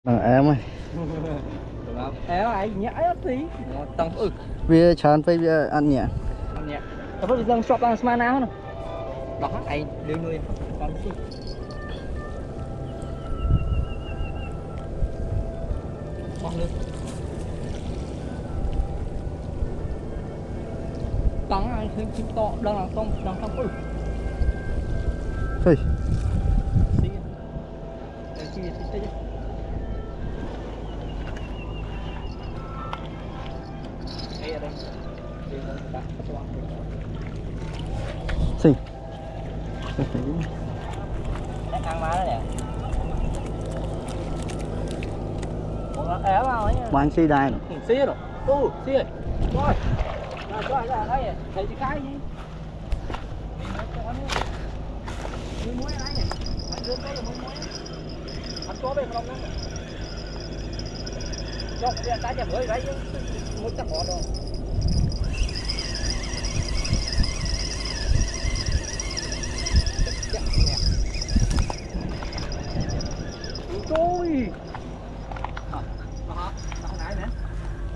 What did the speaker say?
Bằng em ơi. Em ấy nhẹ tí. Tăng Vì chán phải vì ăn nhẹ. Ăn nhẹ. Tapi bisa shop lang semana no. Đó anh đưa nuôi con xí. Bóc nước. Tăng anh thấy chim to đang là tông đang tăng Hey. Xí. Đây chi xí chứ. Đây ở đây. Đây là đặt cái toa. Xì. Chắc ăn má đó nè. Ủa éo vào ấy nha. Bán xì đai rồi. Xí rồi. Xí rồi. Rồi. Rồi đây thầy chị khai gì? Muối ở đây nè. Anh đưa tới là muối. Anh có bên không đó. Chọc đi anh ta chả bữa đấy muối chắc có đâu. Trời.